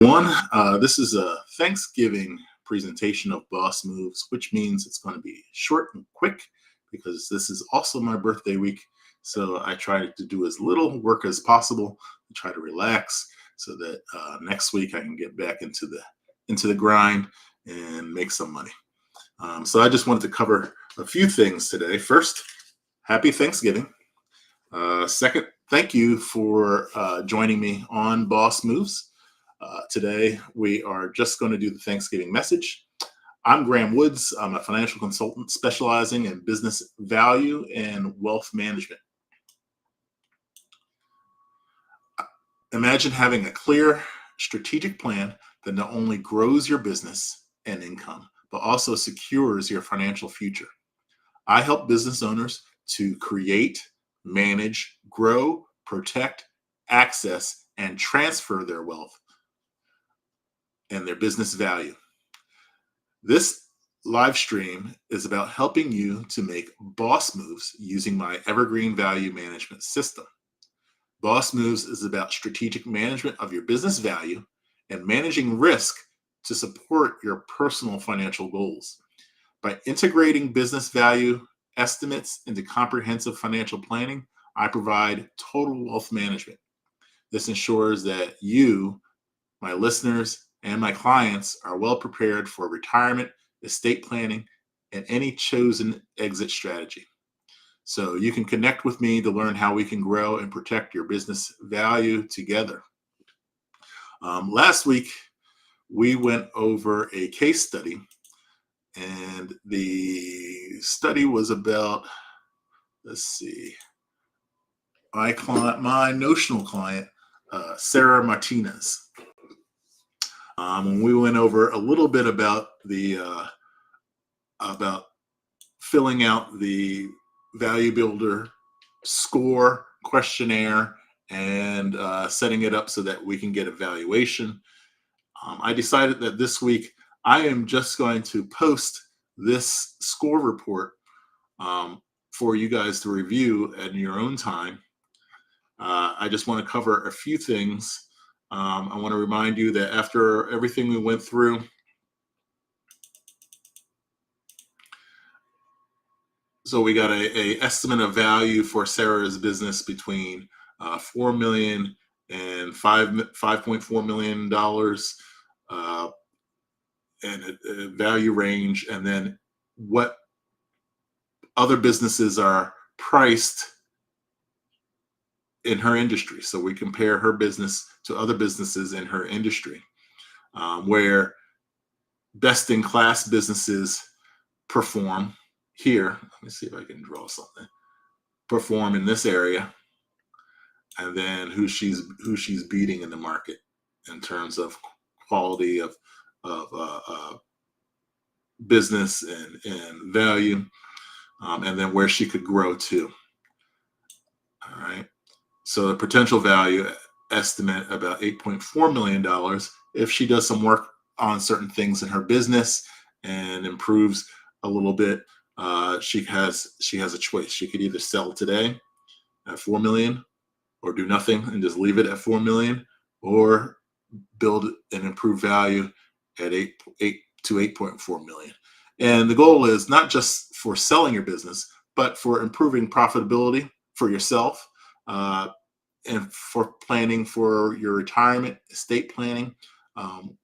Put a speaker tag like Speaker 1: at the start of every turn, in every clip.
Speaker 1: This is a Thanksgiving presentation of Boss Moves, which means it's going to be short and quick because this is also my birthday week. So I try to do as little work as possible and try to relax so that next week I can get back into the grind and make some money. So I just wanted to cover a few things today. First, happy Thanksgiving. Second, thank you for joining me on Boss Moves. Today, we are just going to do the Thanksgiving message. I'm Graham Woods. I'm a financial consultant specializing in business value and wealth management. Imagine having a clear strategic plan that not only grows your business and income, but also secures your financial future. I help business owners to create, manage, grow, protect, access, and transfer their wealth and their business value. This live stream is about helping you to make boss moves using my Evergreen Value Management System. Boss Moves is about strategic management of your business value and managing risk to support your personal financial goals. By integrating business value estimates into comprehensive financial planning, I provide total wealth management. This ensures that you, my listeners, and my clients are well prepared for retirement, estate planning, and any chosen exit strategy. So you can connect with me to learn how we can grow and protect your business value together. Last week, we went over a case study, and the study was about, my notional client, Sarah Martinez. And we went over a little bit about about filling out the Value Builder score questionnaire and setting it up so that we can get a valuation. I decided that this week I am just going to post this score report for you guys to review at your own time. I just want to cover a few things. I want to remind you that after everything we went through, so we got a estimate of value for Sarah's business between $4 million and $5.4 million, and a value range, and then what other businesses are priced in her industry. So we compare her business to other businesses in her industry, where best-in-class businesses perform here. Let me see if I can draw something. Perform in this area, and then who she's beating in the market in terms of quality of business and value, and then where she could grow to. All right. So the potential value estimate about $8.4 million if she does some work on certain things in her business and improves a little bit. She has a choice. She could either sell today at $4 million, or do nothing and just leave it at $4 million, or build an improved value at $8 to $8.4 million. And the goal is not just for selling your business, but for improving profitability for yourself, and for planning for your retirement, estate planning.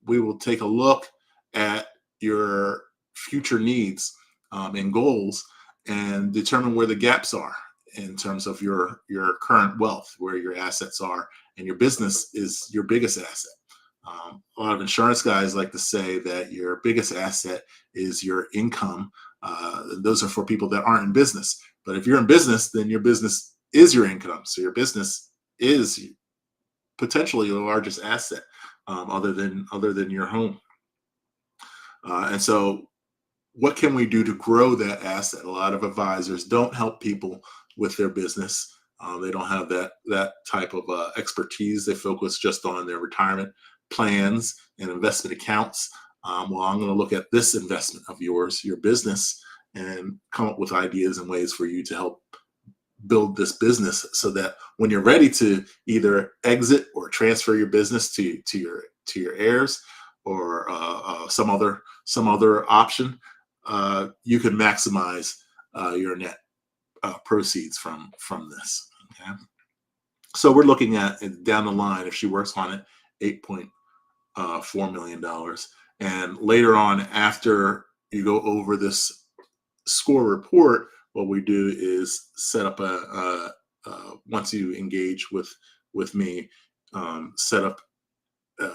Speaker 1: We will take a look at your future needs and goals and determine where the gaps are in terms of your current wealth, where your assets are, and your business is your biggest asset. A lot of insurance guys like to say that your biggest asset is your income. Those are for people that aren't in business. But if you're in business, then your business is your income. So your business is potentially the largest asset, other than your home. And so what can we do to grow that asset? A lot of advisors don't help people with their business. They don't have that type of expertise. They focus just on their retirement plans and investment accounts. Well, I'm going to look at this investment of yours, your business, and come up with ideas and ways for you to help build this business so that when you're ready to either exit or transfer your business to to your heirs or some other option, you can maximize your net proceeds from this. Okay, so we're looking at down the line if she works on it, $8.4 million, and later on after you go over this score report, what we do is set up once you engage with me, set up a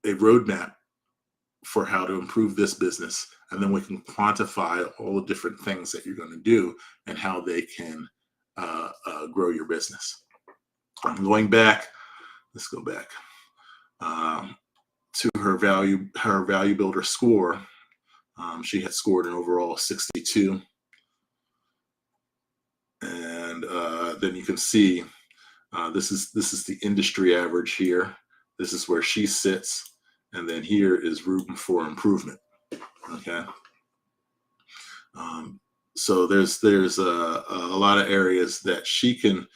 Speaker 1: roadmap for how to improve this business, and then we can quantify all the different things that you're going to do and how they can grow your business. I'm going back. Let's go back to her value builder score. She had scored an overall 62, and then you can see this is the industry average here. This is where she sits. And then here is room for improvement. Okay. So there's a lot of areas that she can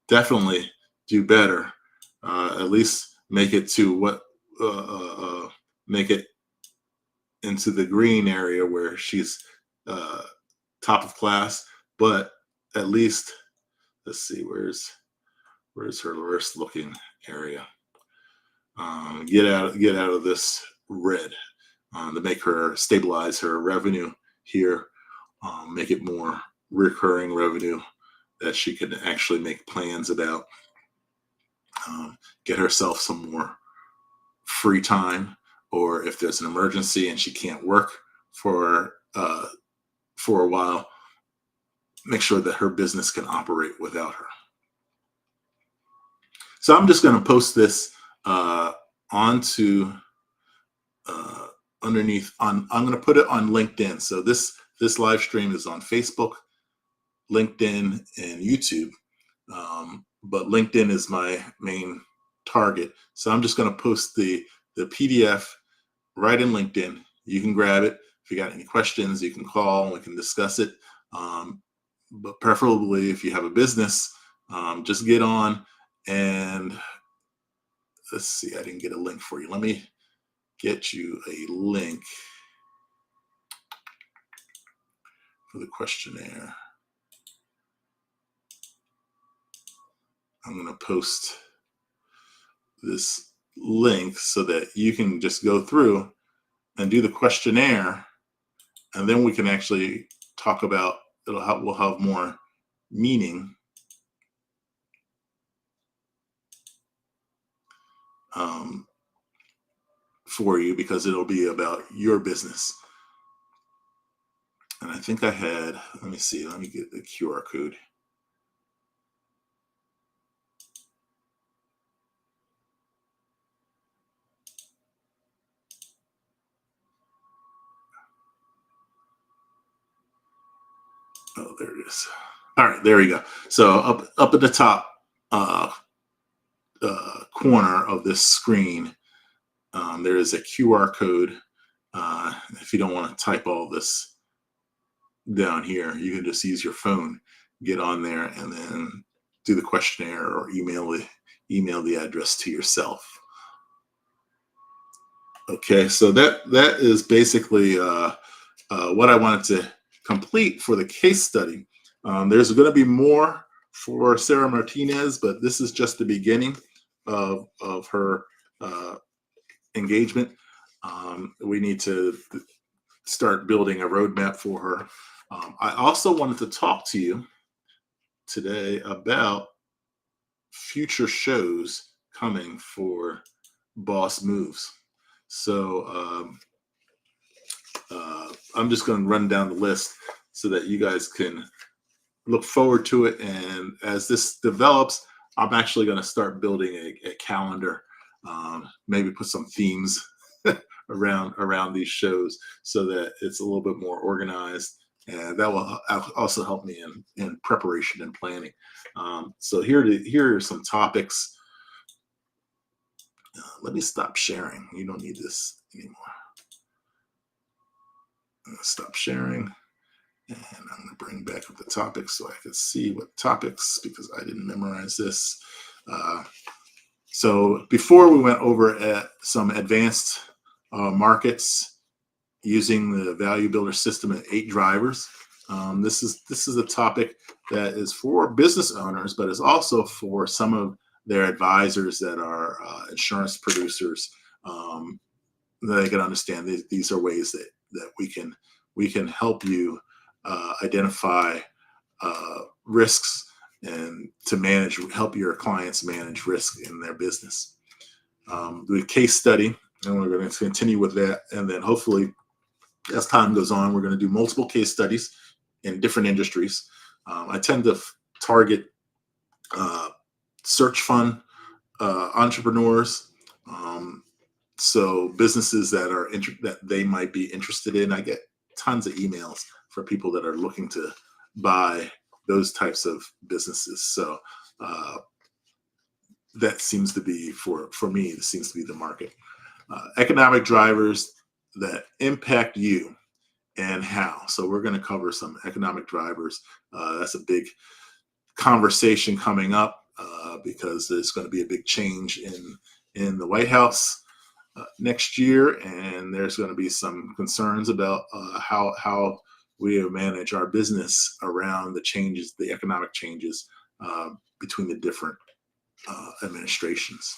Speaker 1: definitely do better. At least make it to make it into the green area where she's top of class. But at least let's see, where's her worst looking area. Get out of this red to make her stabilize her revenue here, make it more recurring revenue that she can actually make plans about, get herself some more free time, or if there's an emergency and she can't work for a while, make sure that her business can operate without her. So I'm just going to post this onto underneath I'm going to put it on LinkedIn. So this live stream is on Facebook, LinkedIn, and YouTube. But LinkedIn is my main target. So I'm just going to post the PDF right in LinkedIn. You can grab it. If you got any questions, you can call and we can discuss it. But preferably if you have a business, just get on and let's see, I didn't get a link for you. Let me get you a link for the questionnaire. I'm going to post this link so that you can just go through and do the questionnaire, and then we can actually talk about we'll have more meaning for you because it'll be about your business. And I think I had, let me get the QR code. Oh, there it is. All right, there we go. So up at the top corner of this screen, there is a QR code. If you don't want to type all this down here, you can just use your phone, get on there, and then do the questionnaire or email the address to yourself. Okay, so that is basically what I wanted to complete for the case study. There's going to be more for Sarah Martinez, but this is just the beginning of her engagement. We need to start building a roadmap for her. I also wanted to talk to you today about future shows coming for Boss Moves. So I'm just going to run down the list so that you guys can look forward to it. And as this develops, I'm actually going to start building a calendar, maybe put some themes around these shows so that it's a little bit more organized. And that will also help me in preparation and planning. So here are some topics. Let me stop sharing. You don't need this anymore. I'm gonna stop sharing, and I'm going to bring back up the topics so I can see what topics, because I didn't memorize this. So before we went over at some advanced markets using the Value Builder system at 8 drivers. This is a topic that is for business owners, but is also for some of their advisors that are insurance producers, that they can understand. These are ways that we can help you identify risks and to help your clients manage risk in their business. The case study, and we're going to continue with that, and then hopefully as time goes on, we're going to do multiple case studies in different industries. I tend to target search fund entrepreneurs, so businesses that they might be interested in. I get tons of emails for people that are looking to buy those types of businesses. So that seems to be for me. This seems to be the market. Economic drivers that impact you and how. So we're going to cover some economic drivers. That's a big conversation coming up because there's going to be a big change in the White House next year, and there's going to be some concerns about how we manage our business around the economic changes between the different administrations.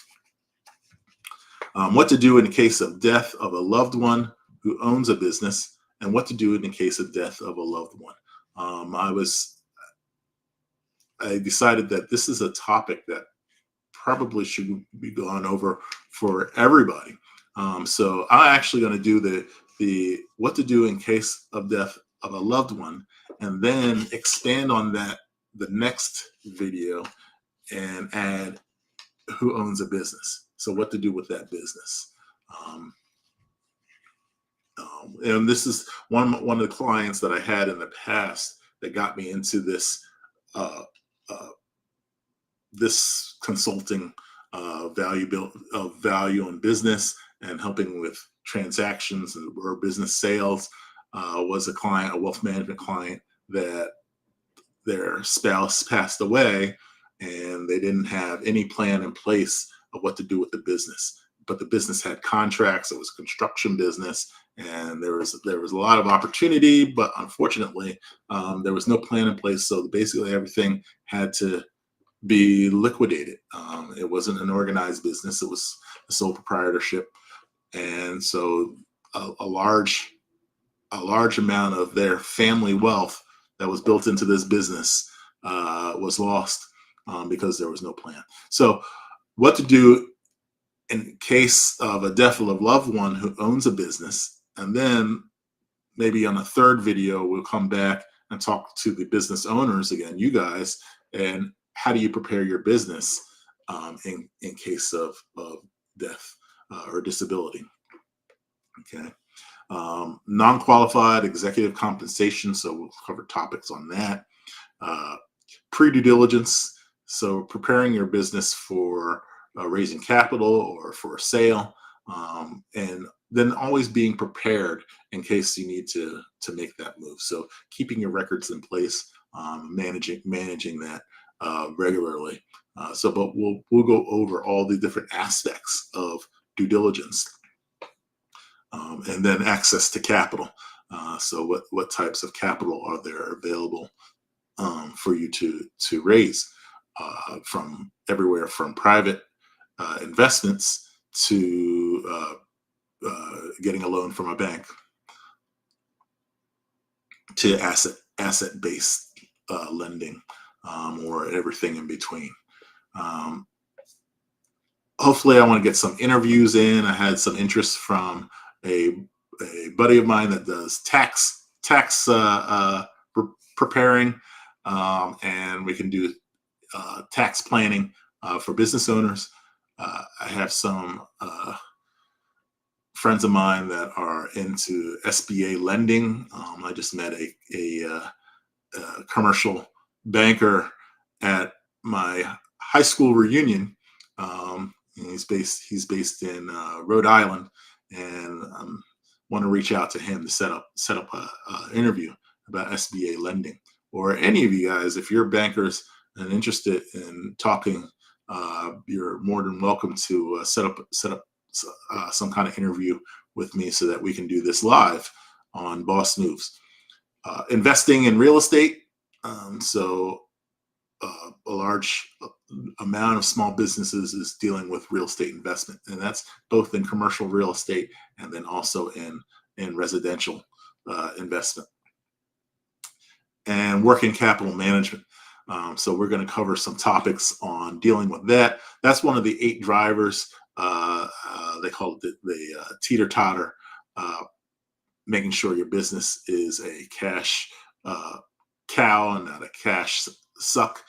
Speaker 1: What to do in the case of death of a loved one who owns a business, and what to do in the case of death of a loved one. I decided that this is a topic that probably should be gone over for everybody. So I'm actually going to do the what to do in case of death of a loved one, and then expand on that the next video and add who owns a business. So what to do with that business. And this is one of the clients that I had in the past that got me into this this consulting value in business and helping with transactions or business sales. Was a wealth management client that their spouse passed away and they didn't have any plan in place of what to do with the business. But the business had contracts. It was a construction business, and there was a lot of opportunity, but unfortunately, there was no plan in place. So basically, everything had to be liquidated. It wasn't an organized business; it was a sole proprietorship, and so a large amount of their family wealth that was built into this business was lost because there was no plan. So, what to do in case of a death of a loved one who owns a business, and then maybe on a third video we'll come back and talk to the business owners again, you guys, and how do you prepare your business in case of death or disability. Okay. Non-qualified executive compensation, so we'll cover topics on that. Pre-due diligence, so preparing your business for raising capital or for a sale, and then always being prepared in case you need to make that move. So keeping your records in place, managing that regularly. But we'll go over all the different aspects of due diligence, and then access to capital. So what types of capital are there available for you to raise, from everywhere from private investments to getting a loan from a bank to asset-based lending, or everything in between. Hopefully, I want to get some interviews in. I had some interest from a buddy of mine that does tax preparing, and we can do tax planning for business owners. I have some friends of mine that are into SBA lending. I just met a commercial banker at my high school reunion. He's based in Rhode Island, and want to reach out to him to set up a interview about SBA lending. Or any of you guys, if you're bankers and interested in talking you're more than welcome to set up some kind of interview with me so that we can do this live on Boss Moves. Investing in real estate. So a large amount of small businesses is dealing with real estate investment, and that's both in commercial real estate and then also in residential investment. And working capital management. So we're going to cover some topics on dealing with that. That's one of the 8 drivers. They call it the teeter-totter, making sure your business is a cash cow and not a cash suck.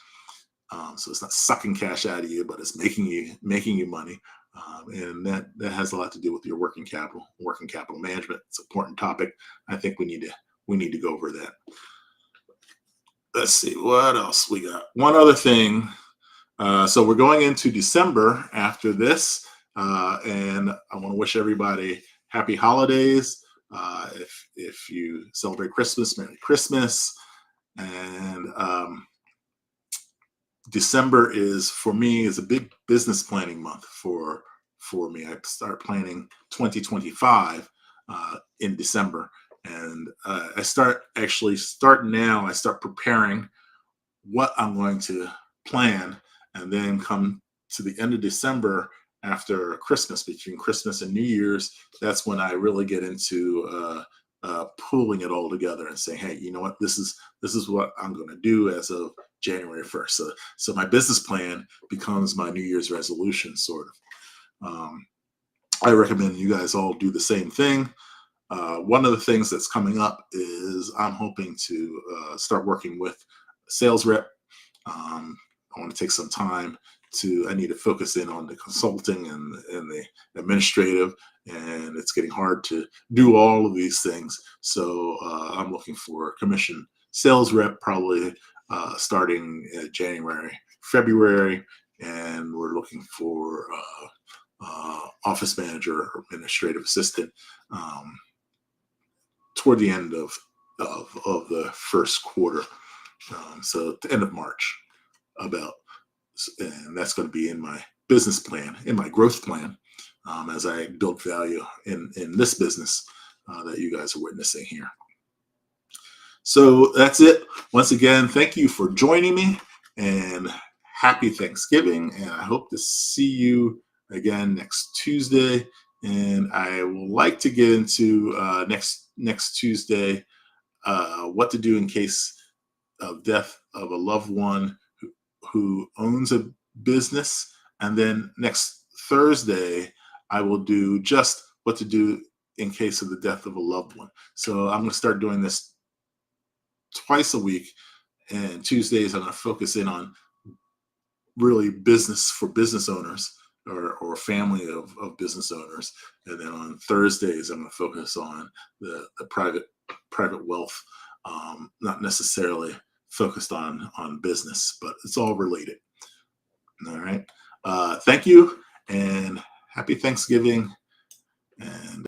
Speaker 1: So it's not sucking cash out of you, but it's making you money. And that has a lot to do with your working capital management. It's an important topic. I think we need to go over that. Let's see what else we got. One other thing. So we're going into December after this, and I want to wish everybody happy holidays. If you celebrate Christmas, Merry Christmas. And December for me is a big business planning month for me. I start planning 2025 in December. And I start preparing what I'm going to plan, and then come to the end of December after Christmas, between Christmas and New Year's, that's when I really get into pulling it all together and saying, hey, you know what, this is what I'm going to do as of January 1st. So my business plan becomes my New Year's resolution, sort of. I recommend you guys all do the same thing. One of the things that's coming up is I'm hoping to start working with a sales rep. I want to take some time I need to focus in on the consulting and the administrative, and it's getting hard to do all of these things. So I'm looking for a commission sales rep, probably starting January, February, and we're looking for office manager or administrative assistant toward the end of the first quarter, so at the end of March, and that's going to be in my business plan, in my growth plan, as I build value in this business that you guys are witnessing here. So that's it. Once again, thank you for joining me, and happy Thanksgiving. And I hope to see you again next Tuesday. And I would like to get into next Tuesday what to do in case of death of a loved one who owns a business. And then next Thursday, I will do just what to do in case of the death of a loved one. So I'm going to start doing this twice a week. And Tuesdays, I'm going to focus in on really business for business owners or family of business owners. And then on Thursdays, I'm going to focus on the private wealth, not necessarily focused on business, but it's all related. All right. Thank you, and happy Thanksgiving. And